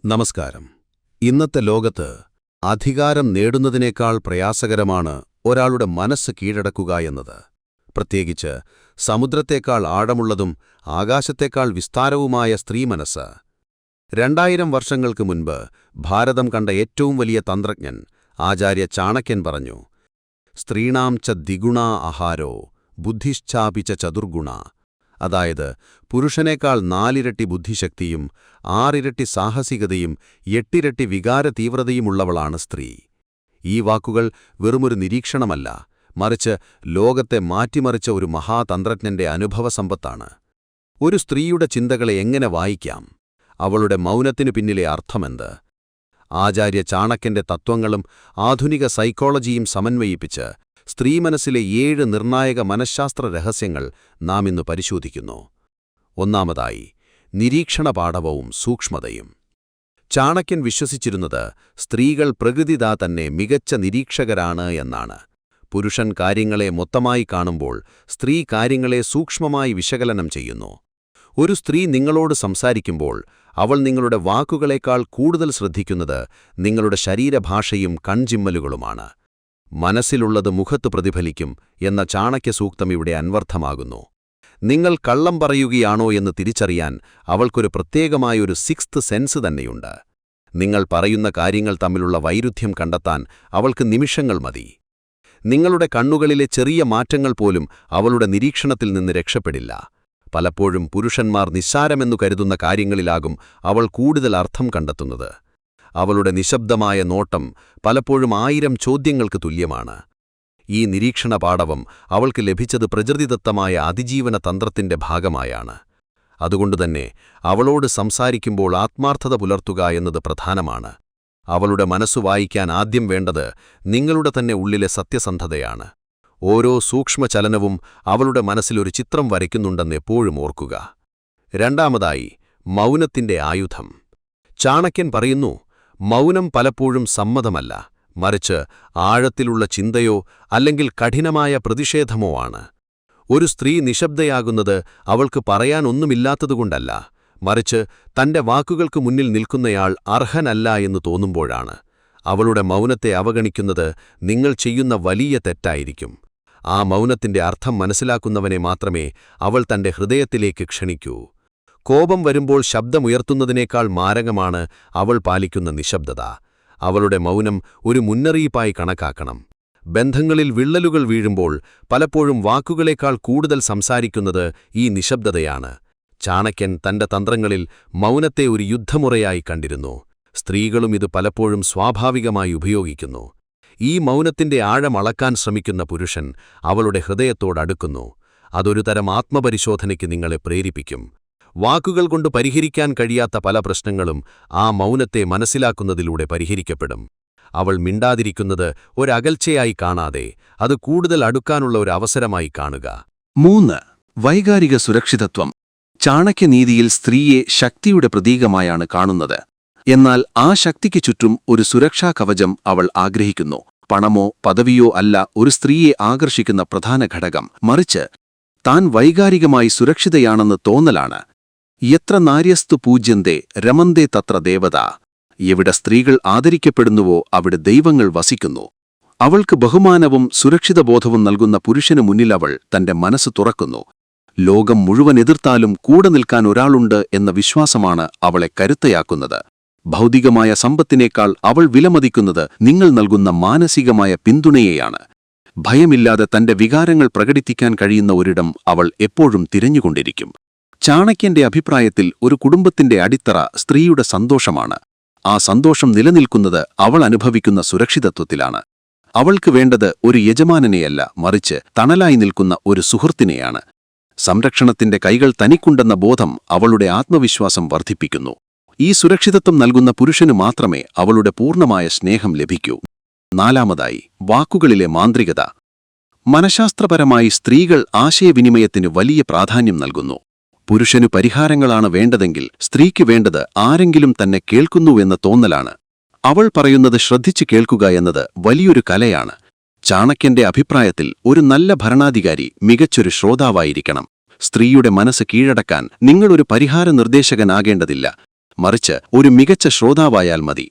നമസ്കാരം. ഇന്നത്തെ ലോകത്ത് അധികാരം നേടുന്നതിനേക്കാൾ പ്രയാസകരമാണ് ഒരാളുടെ മനസ്സ് കീഴടക്കുക എന്നത്. പ്രത്യേകിച്ച് സമുദ്രത്തേക്കാൾ ആഴമുള്ളതും ആകാശത്തേക്കാൾ വിസ്താരവുമായ സ്ത്രീമനസ്സ്. 2000 വർഷങ്ങൾക്ക് മുൻപ് ഭാരതം കണ്ട ഏറ്റവും വലിയ തന്ത്രജ്ഞൻ ആചാര്യ ചാണക്യൻ പറഞ്ഞു, സ്ത്രീണാം ച ദ്വിഗുണാ ആഹാരോ ബുദ്ധിശ്ചാപി ച ചതുർഗുണ. അതായത്, പുരുഷനേക്കാൾ 4 ഇരട്ടി ബുദ്ധിശക്തിയും 6 ഇരട്ടി സാഹസികതയും 8 ഇരട്ടി വികാരതീവ്രതയുമുള്ളവളാണ് സ്ത്രീ. ഈ വാക്കുകൾ വെറുമൊരു നിരീക്ഷണമല്ല, മറിച്ച് ലോകത്തെ മാറ്റിമറിച്ച ഒരു മഹാതന്ത്രജ്ഞന്റെ അനുഭവസമ്പത്താണ്. ഒരു സ്ത്രീയുടെ ചിന്തകളെ എങ്ങനെ വായിക്കാം? അവളുടെ മൗനത്തിനു പിന്നിലെ അർത്ഥമെന്ത്? ആചാര്യ ചാണക്യന്റെ തത്വങ്ങളും ആധുനിക സൈക്കോളജിയും സമന്വയിപ്പിച്ച് സ്ത്രീമനസ്സിലെ 7 നിർണായക മനഃശാസ്ത്ര രഹസ്യങ്ങൾ നാം ഇന്ന് പരിശോധിക്കുന്നു. ഒന്നാമതായി, നിരീക്ഷണപാടവവും സൂക്ഷ്മതയും. ചാണക്യൻ വിശ്വസിച്ചിരുന്നത് സ്ത്രീകൾ പ്രകൃതിദാ തന്നെ മികച്ച നിരീക്ഷകരാണ് എന്നാണ്. പുരുഷൻ കാര്യങ്ങളെ മൊത്തമായി കാണുമ്പോൾ സ്ത്രീ കാര്യങ്ങളെ സൂക്ഷ്മമായി വിശകലനം ചെയ്യുന്നു. ഒരു സ്ത്രീ നിങ്ങളോട് സംസാരിക്കുമ്പോൾ അവൾ നിങ്ങളുടെ വാക്കുകളേക്കാൾ കൂടുതൽ ശ്രദ്ധിക്കുന്നത് നിങ്ങളുടെ ശരീരഭാഷയും കൺചിമ്മലുകളുമാണ്. മനസ്സിലുള്ളത് മുഖത്ത് പ്രതിഫലിക്കും എന്ന ചാണക്യസൂക്തം ഇവിടെ അന്വർത്ഥമാകുന്നു. നിങ്ങൾ കള്ളം പറയുകയാണോ എന്ന് തിരിച്ചറിയാൻ അവൾക്കൊരു പ്രത്യേകമായൊരു സിക്സ്ത് സെൻസ് തന്നെയുണ്ട്. നിങ്ങൾ പറയുന്ന കാര്യങ്ങൾ തമ്മിലുള്ള വൈരുദ്ധ്യം കണ്ടെത്താൻ അവൾക്ക് നിമിഷങ്ങൾ മതി. നിങ്ങളുടെ കണ്ണുകളിലെ ചെറിയ മാറ്റങ്ങൾ പോലും അവളുടെ നിരീക്ഷണത്തിൽ നിന്ന് രക്ഷപ്പെടില്ല. പലപ്പോഴും പുരുഷന്മാർ നിസ്സാരമെന്നു കരുതുന്ന കാര്യങ്ങളിലാകും അവൾ കൂടുതൽ അർത്ഥം കണ്ടെത്തുന്നത്. അവളുടെ നിശബ്ദമായ നോട്ടം പലപ്പോഴും 1000 ചോദ്യങ്ങൾക്ക് തുല്യമാണ്. ഈ നിരീക്ഷണപാടവം അവൾക്ക് ലഭിച്ചത് പ്രകൃതിദത്തമായ അതിജീവന തന്ത്രത്തിന്റെ ഭാഗമായാണ്. അതുകൊണ്ടുതന്നെ അവളോട് സംസാരിക്കുമ്പോൾ ആത്മാർത്ഥത പുലർത്തുക എന്നത് പ്രധാനമാണ്. അവളുടെ മനസ്സു വായിക്കാൻ ആദ്യം വേണ്ടത് നിങ്ങളുടെ തന്നെ ഉള്ളിലെ സത്യസന്ധതയാണ്. ഓരോ സൂക്ഷ്മചലനവും അവളുടെ മനസ്സിലൊരു ചിത്രം വരയ്ക്കുന്നുണ്ടെന്ന് എപ്പോഴും ഓർക്കുക. രണ്ടാമതായി, മൗനത്തിന്റെ ആയുധം. ചാണക്യൻ പറയുന്നു, മൗനം പലപ്പോഴും സമ്മതമല്ല, മറിച്ച് ആഴത്തിലുള്ള ചിന്തയോ അല്ലെങ്കിൽ കഠിനമായ പ്രതിഷേധമോ ആണ്. ഒരു സ്ത്രീ നിശബ്ദയാകുന്നത് അവൾക്ക് പറയാൻ ഒന്നുമില്ലാത്തതുകൊണ്ടല്ല, മറിച്ച് തന്റെ വാക്കുകൾക്ക് മുന്നിൽ നിൽക്കുന്നയാൾ അർഹനല്ല എന്ന് തോന്നുമ്പോഴാണ്. അവളുടെ മൗനത്തെ അവഗണിക്കുന്നത് നിങ്ങൾ ചെയ്യുന്ന വലിയ തെറ്റായിരിക്കും. ആ മൗനത്തിന്റെ അർത്ഥം മനസ്സിലാക്കുന്നവനെ മാത്രമേ അവൾ തന്റെ ഹൃദയത്തിലേക്ക് ക്ഷണിക്കൂ. കോപം വരുമ്പോൾ ശബ്ദമുയർത്തുന്നതിനേക്കാൾ മാരകമാണ് അവൾ പാലിക്കുന്ന നിശബ്ദത. അവളുടെ മൗനം ഒരു മുന്നറിയിപ്പായി കണക്കാക്കണം. ബന്ധങ്ങളിൽ വിള്ളലുകൾ വീഴുമ്പോൾ പലപ്പോഴും വാക്കുകളേക്കാൾ കൂടുതൽ സംസാരിക്കുന്നത് ഈ നിശബ്ദതയാണ്. ചാണക്യൻ തന്റെ തന്ത്രങ്ങളിൽ മൗനത്തെ ഒരു യുദ്ധമുറയായി കണ്ടിരുന്നു. സ്ത്രീകളും ഇത് പലപ്പോഴും സ്വാഭാവികമായി ഉപയോഗിക്കുന്നു. ഈ മൗനത്തിന്റെ ആഴം അളക്കാൻ ശ്രമിക്കുന്ന പുരുഷൻ അവളുടെ ഹൃദയത്തോടടുക്കുന്നു. അതൊരു തരം ആത്മപരിശോധനയ്ക്ക് നിങ്ങളെ പ്രേരിപ്പിക്കും. വാക്കുകൾ കൊണ്ട് പരിഹരിക്കാൻ കഴിയാത്ത പല പ്രശ്നങ്ങളും ആ മൗനത്തെ മനസ്സിലാക്കുന്നതിലൂടെ പരിഹരിക്കപ്പെടും. അവൾ മിണ്ടാതിരിക്കുന്നത് ഒരകൽച്ചയായി കാണാതെ അത് കൂടുതൽ അടുക്കാനുള്ള ഒരു അവസരമായി കാണുക. 3. വൈകാരിക സുരക്ഷിതത്വം. ചാണക്യനീതിയിൽ സ്ത്രീയെ ശക്തിയുടെ പ്രതീകമായാണ് കാണുന്നത്. എന്നാൽ ആ ശക്തിക്ക് ചുറ്റും ഒരു സുരക്ഷാ കവചം അവൾ ആഗ്രഹിക്കുന്നു. പണമോ പദവിയോ അല്ല ഒരു സ്ത്രീയെ ആകർഷിക്കുന്ന പ്രധാന ഘടകം, മറിച്ച് താൻ വൈകാരികമായി സുരക്ഷിതയാണെന്ന് തോന്നലാണ്. യത്ര നാര്യസ്തു പൂജ്യന്തേ രമന്തേ തത്ര ദേവത. എവിടെ സ്ത്രീകൾ ആദരിക്കപ്പെടുന്നുവോ അവിടെ ദൈവങ്ങൾ വസിക്കുന്നു. അവൾക്ക് ബഹുമാനവും സുരക്ഷിതബോധവും നൽകുന്ന പുരുഷനു മുന്നിൽ അവൾ തന്റെ മനസ്സ് തുറക്കുന്നു. ലോകം മുഴുവൻ എതിർത്താലും കൂടെ നിൽക്കാൻ ഒരാളുണ്ട് എന്ന വിശ്വാസമാണ് അവളെ കരുത്തയാക്കുന്നത്. ഭൗതികമായ സമ്പത്തിനേക്കാൾ അവൾ വിലമതിക്കുന്നത് നിങ്ങൾ നൽകുന്ന മാനസികമായ പിന്തുണയെയാണ്. ഭയമില്ലാതെ തന്റെ വികാരങ്ങൾ പ്രകടിപ്പിക്കാൻ കഴിയുന്ന ഒരിടം അവൾ എപ്പോഴും തിരഞ്ഞുകൊണ്ടിരിക്കും. ചാണക്യന്റെ അഭിപ്രായത്തിൽ ഒരു കുടുംബത്തിന്റെ അടിത്തറ സ്ത്രീയുടെ സന്തോഷമാണ്. ആ സന്തോഷം നിലനിൽക്കുന്നത് അവൾ അനുഭവിക്കുന്ന സുരക്ഷിതത്വത്തിലാണ്. അവൾക്ക് വേണ്ടത് ഒരു യജമാനനെയല്ല, മറിച്ച് തണലായി നിൽക്കുന്ന ഒരു സുഹൃത്തിനെയാണ്. സംരക്ഷണത്തിന്റെ കൈകൾ തനിക്കുണ്ടെന്ന ബോധം അവളുടെ ആത്മവിശ്വാസം വർദ്ധിപ്പിക്കുന്നു. ഈ സുരക്ഷിതത്വം നൽകുന്ന പുരുഷനു മാത്രമേ അവളുടെ പൂർണ്ണമായ സ്നേഹം ലഭിക്കൂ. 4. വാക്കുകളിലെ മാന്ത്രികത. മനഃശാസ്ത്രപരമായി സ്ത്രീകൾ ആശയവിനിമയത്തിന് വലിയ പ്രാധാന്യം നൽകുന്നു. പുരുഷനു പരിഹാരങ്ങളാണ് വേണ്ടതെങ്കിൽ സ്ത്രീക്ക് വേണ്ടത് ആരെങ്കിലും തന്നെ കേൾക്കുന്നുവെന്ന തോന്നലാണ്. അവൾ പറയുന്നത് ശ്രദ്ധിച്ചു കേൾക്കുക എന്നത് വലിയൊരു കലയാണ്. ചാണക്യന്റെ അഭിപ്രായത്തിൽ ഒരു നല്ല ഭരണാധികാരി മികച്ചൊരു ശ്രോതാവായിരിക്കണം. സ്ത്രീയുടെ മനസ്സ് കീഴടക്കാൻ നിങ്ങളൊരു പരിഹാര നിർദ്ദേശകനാകേണ്ടതില്ല, മറിച്ച് ഒരു മികച്ച ശ്രോതാവായാൽ മതി.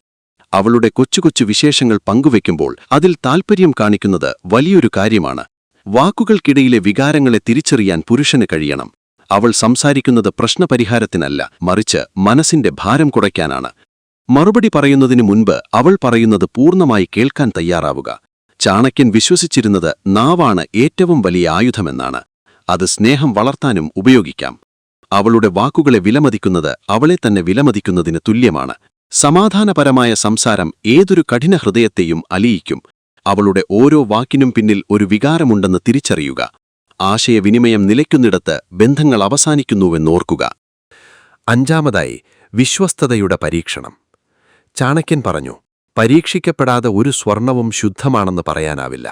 അവളുടെ കൊച്ചു കൊച്ചു വിശേഷങ്ങൾ പങ്കുവെക്കുമ്പോൾ അതിൽ താൽപ്പര്യം കാണിക്കുന്നത് വലിയൊരു കാര്യമാണ്. വാക്കുകൾക്കിടയിലെ വികാരങ്ങളെ തിരിച്ചറിയാൻ പുരുഷന് കഴിയണം. അവൾ സംസാരിക്കുന്നത് പ്രശ്നപരിഹാരത്തിനല്ല, മറിച്ച് മനസ്സിന്റെ ഭാരം കുറയ്ക്കാനാണ്. മറുപടി പറയുന്നതിനു മുൻപ് അവൾ പറയുന്നത് പൂർണ്ണമായി കേൾക്കാൻ തയ്യാറാവുക. ചാണക്യൻ വിശ്വസിച്ചിരുന്നത് നാവാണ് ഏറ്റവും വലിയ ആയുധമെന്നാണ്. അത് സ്നേഹം വളർത്താനും ഉപയോഗിക്കാം. അവളുടെ വാക്കുകളെ വിലമതിക്കുന്നത് അവളെ തന്നെ വിലമതിക്കുന്നതിന് തുല്യമാണ്. സമാധാനപരമായ സംസാരം ഏതൊരു കഠിന ഹൃദയത്തെയും അലിയിക്കും. അവളുടെ ഓരോ വാക്കിനും പിന്നിൽ ഒരു വികാരമുണ്ടെന്ന് തിരിച്ചറിയുക. ആശയവിനിമയം നിലയ്ക്കുന്നിടത്ത് ബന്ധങ്ങൾ അവസാനിക്കുന്നുവെന്നോർക്കുക. അഞ്ചാമതായി, വിശ്വസ്തതയുടെ പരീക്ഷണം. ചാണക്യൻ പറഞ്ഞു, പരീക്ഷിക്കപ്പെടാതെ ഒരു സ്വർണവും ശുദ്ധമാണെന്ന് പറയാനാവില്ല.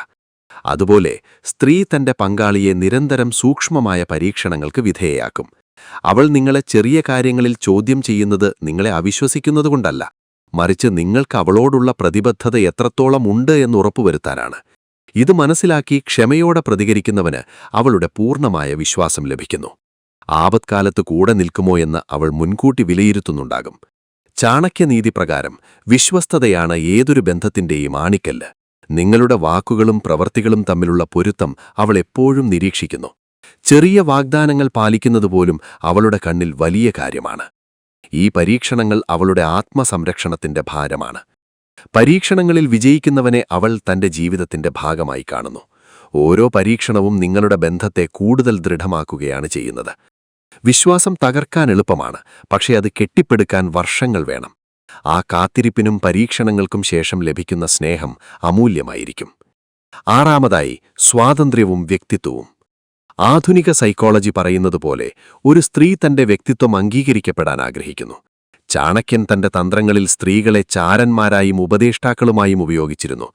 അതുപോലെ സ്ത്രീ തന്റെ പങ്കാളിയെ നിരന്തരം സൂക്ഷ്മമായ പരീക്ഷണങ്ങൾക്ക് വിധേയയാക്കും. അവൾ നിങ്ങളെ ചെറിയ കാര്യങ്ങളിൽ ചോദ്യം ചെയ്യുന്നത് നിങ്ങളെ അവിശ്വസിക്കുന്നതുകൊണ്ടല്ല, മറിച്ച് നിങ്ങൾക്ക് അവളോടുള്ള പ്രതിബദ്ധത എത്രത്തോളം ഉണ്ട് എന്ന് ഉറപ്പുവരുത്താനാണ്. ഇത് മനസ്സിലാക്കി ക്ഷമയോടെ പ്രതികരിക്കുന്നവന് അവളുടെ പൂർണ്ണമായ വിശ്വാസം ലഭിക്കുന്നു. ആപത്കാലത്ത് കൂടെ നിൽക്കുമോ എന്ന് അവൾ മുൻകൂട്ടി വിലയിരുത്തുന്നുണ്ടാകും. ചാണക്യനീതി പ്രകാരം വിശ്വസ്തതയാണ് ഏതൊരു ബന്ധത്തിന്റെയും ആണിക്കല്ല്. നിങ്ങളുടെ വാക്കുകളും പ്രവൃത്തികളും തമ്മിലുള്ള പൊരുത്തം അവൾ എപ്പോഴും നിരീക്ഷിക്കുന്നു. ചെറിയ വാഗ്ദാനങ്ങൾ പാലിക്കുന്നതുപോലും അവളുടെ കണ്ണിൽ വലിയ കാര്യമാണ്. ഈ പരീക്ഷണങ്ങൾ അവളുടെ ആത്മസംരക്ഷണത്തിന്റെ ഭാരമാണ്. പരീക്ഷണങ്ങളിൽ വിജയിക്കുന്നവനെ അവൾ തന്റെ ജീവിതത്തിന്റെ ഭാഗമായി കാണുന്നു. ഓരോ പരീക്ഷണവും നിങ്ങളുടെ ബന്ധത്തെ കൂടുതൽ ദൃഢമാക്കുകയാണ് ചെയ്യുന്നത്. വിശ്വാസം തകർക്കാൻ എളുപ്പമാണ്, പക്ഷേ അത് കെട്ടിപ്പടുക്കാൻ വർഷങ്ങൾ വേണം. ആ കാത്തിരിപ്പിനും പരീക്ഷണങ്ങൾക്കും ശേഷം ലഭിക്കുന്ന സ്നേഹം അമൂല്യമായിരിക്കും. ആറാമതായി, സ്വാതന്ത്ര്യവും വ്യക്തിത്വവും. ആധുനിക സൈക്കോളജി പറയുന്നതുപോലെ ഒരു സ്ത്രീ തന്റെ വ്യക്തിത്വം അംഗീകരിക്കപ്പെടാൻ ആഗ്രഹിക്കുന്നു. ചാണക്യൻ തന്റെ തന്ത്രങ്ങളിൽ സ്ത്രീകളെ ചാരന്മാരായും ഉപദേഷ്ടാക്കളുമായും ഉപയോഗിച്ചിരുന്നു.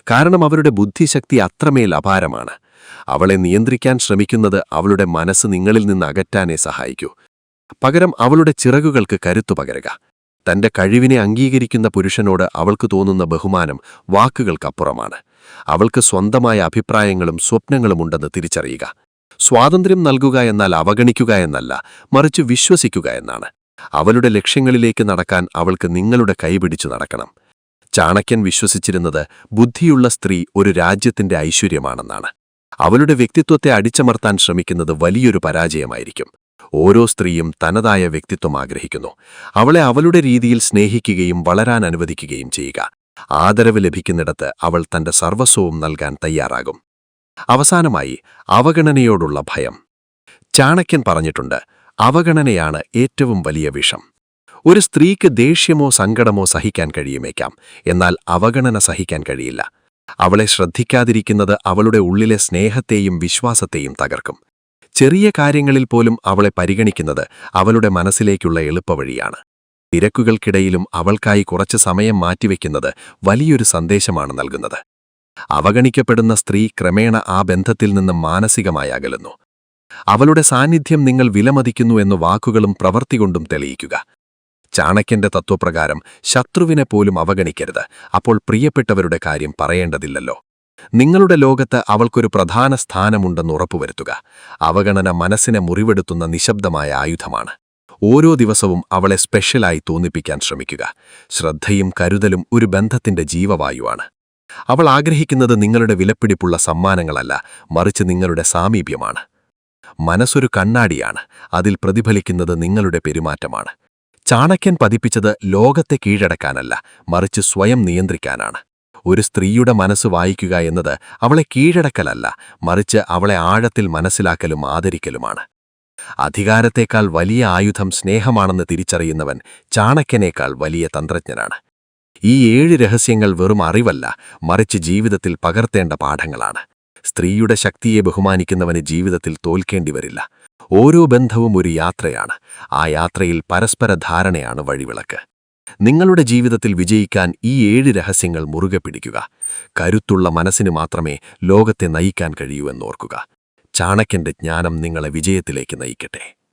കാരണം അവരുടെ ബുദ്ധിശക്തി അത്രമേൽ അപാരമാണ്. അവളെ നിയന്ത്രിക്കാൻ ശ്രമിക്കുന്നത് അവളുടെ മനസ്സ് നിങ്ങളിൽ നിന്ന് അകറ്റാനേ സഹായിക്കൂ. പകരം അവളുടെ ചിറകുകൾക്ക് കരുത്തു പകരുക. തന്റെ കഴിവിനെ അംഗീകരിക്കുന്ന പുരുഷനോട് അവൾക്ക് തോന്നുന്ന ബഹുമാനം വാക്കുകൾക്കപ്പുറമാണ്. അവൾക്ക് സ്വന്തമായ അഭിപ്രായങ്ങളും സ്വപ്നങ്ങളുമുണ്ടെന്ന് തിരിച്ചറിയുക. സ്വാതന്ത്ര്യം നൽകുക എന്നാൽ അവഗണിക്കുക എന്നല്ല, മറിച്ച് വിശ്വസിക്കുക എന്നാണ്. അവളുടെ ലക്ഷ്യങ്ങളിലേക്ക് നടക്കാൻ അവൾക്ക് നിങ്ങളുടെ കൈപിടിച്ചു നടക്കണം. ചാണക്യൻ വിശ്വസിച്ചിരുന്നത് ബുദ്ധിയുള്ള സ്ത്രീ ഒരു രാജ്യത്തിന്റെ ഐശ്വര്യമാണെന്നാണ്. അവളുടെ വ്യക്തിത്വത്തെ അടിച്ചമർത്താൻ ശ്രമിക്കുന്നത് വലിയൊരു പരാജയമായിരിക്കും. ഓരോ സ്ത്രീയും തനതായ വ്യക്തിത്വം ആഗ്രഹിക്കുന്നു. അവളെ അവളുടെ രീതിയിൽ സ്നേഹിക്കുകയും വളരാൻ അനുവദിക്കുകയും ചെയ്യുക. ആദരവ് ലഭിക്കുന്നിടത്ത് അവൾ തന്റെ സർവസ്വവും നൽകാൻ തയ്യാറാകും. അവസാനമായി, അവഗണനയോടുള്ള ഭയം. ചാണക്യൻ പറഞ്ഞിട്ടുണ്ട്, അവഗണനയാണ് ഏറ്റവും വലിയ വിഷം. ഒരു സ്ത്രീക്ക് ദേഷ്യമോ സങ്കടമോ സഹിക്കാൻ കഴിയുമേക്കാം, എന്നാൽ അവഗണന സഹിക്കാൻ കഴിയില്ല. അവളെ ശ്രദ്ധിക്കാതിരിക്കുന്നത് അവളുടെ ഉള്ളിലെ സ്നേഹത്തെയും വിശ്വാസത്തെയും തകർക്കും. ചെറിയ കാര്യങ്ങളിൽ പോലും അവളെ പരിഗണിക്കുന്നത് അവളുടെ മനസ്സിലേക്കുള്ള എളുപ്പവഴിയാണ്. തിരക്കുകൾക്കിടയിലും അവൾക്കായി കുറച്ച് സമയം മാറ്റിവെക്കുന്നത് വലിയൊരു സന്ദേശമാണ് നൽകുന്നത്. അവഗണിക്കപ്പെടുന്ന സ്ത്രീ ക്രമേണ ആ ബന്ധത്തിൽ നിന്ന് മാനസികമായി അകലുന്നു. അവളുടെ സാന്നിധ്യം നിങ്ങൾ വിലമതിക്കുന്നു എന്ന് വാക്കുകളും പ്രവൃത്തികൊണ്ടും തെളിയിക്കുക. ചാണക്യന്റെ തത്വപ്രകാരം ശത്രുവിനെ പോലും അവഗണിക്കരുത്, അപ്പോൾ പ്രിയപ്പെട്ടവരുടെ കാര്യം പറയേണ്ടതില്ലല്ലോ. നിങ്ങളുടെ ലോകത്ത് അവൾക്കൊരു പ്രധാന സ്ഥാനമുണ്ടെന്ന് ഉറപ്പുവരുത്തുക. അവഗണന മനസ്സിനെ മുറിവെടുത്തുന്ന നിശബ്ദമായ ആയുധമാണ്. ഓരോ ദിവസവും അവളെ സ്പെഷ്യലായി തോന്നിപ്പിക്കാൻ ശ്രമിക്കുക. ശ്രദ്ധയും കരുതലും ഒരു ബന്ധത്തിന്റെ ജീവവായുവാണ്. അവൾ ആഗ്രഹിക്കുന്നത് നിങ്ങളുടെ വിലപിടിപ്പുള്ള സമ്മാനങ്ങളല്ല, മറിച്ച് നിങ്ങളുടെ സാമീപ്യമാണ്. മനസ്സൊരു കണ്ണാടിയാണ്, അതിൽ പ്രതിഫലിക്കുന്നത് നിങ്ങളുടെ പെരുമാറ്റമാണ്. ചാണക്യൻ പതിപ്പിച്ചത് ലോകത്തെ കീഴടക്കാനല്ല, മറിച്ച് സ്വയം നിയന്ത്രിക്കാനാണ്. ഒരു സ്ത്രീയുടെ മനസ്സ് വായിക്കുക എന്നത് അവളെ കീഴടക്കലല്ല, മറിച്ച് അവളെ ആഴത്തിൽ മനസ്സിലാക്കലും ആദരിക്കലുമാണ്. അധികാരത്തേക്കാൾ വലിയ ആയുധം സ്നേഹമാണെന്ന് തിരിച്ചറിയുന്നവൻ ചാണക്യനേക്കാൾ വലിയ തന്ത്രജ്ഞനാണ്. ഈ 7 രഹസ്യങ്ങൾ വെറും അറിവല്ല, മറിച്ച് ജീവിതത്തിൽ പകർത്തേണ്ട പാഠങ്ങളാണ്. സ്ത്രീയുടെ ശക്തിയെ ബഹുമാനിക്കുന്നവന് ജീവിതത്തിൽ തോൽക്കേണ്ടിവരില്ല. ഓരോ ബന്ധവും ഒരു യാത്രയാണ്. ആ യാത്രയിൽ പരസ്പര ധാരണയാണ് വഴിവിളക്ക്. നിങ്ങളുടെ ജീവിതത്തിൽ വിജയിക്കാൻ ഈ 7 രഹസ്യങ്ങൾ മുറുകെ പിടിക്കുക. കരുത്തുള്ള മനസ്സിന് മാത്രമേ ലോകത്തെ നയിക്കാൻ കഴിയൂ എന്നോർക്കുക. ചാണക്യന്റെ ജ്ഞാനം നിങ്ങളെ വിജയത്തിലേക്ക് നയിക്കട്ടെ.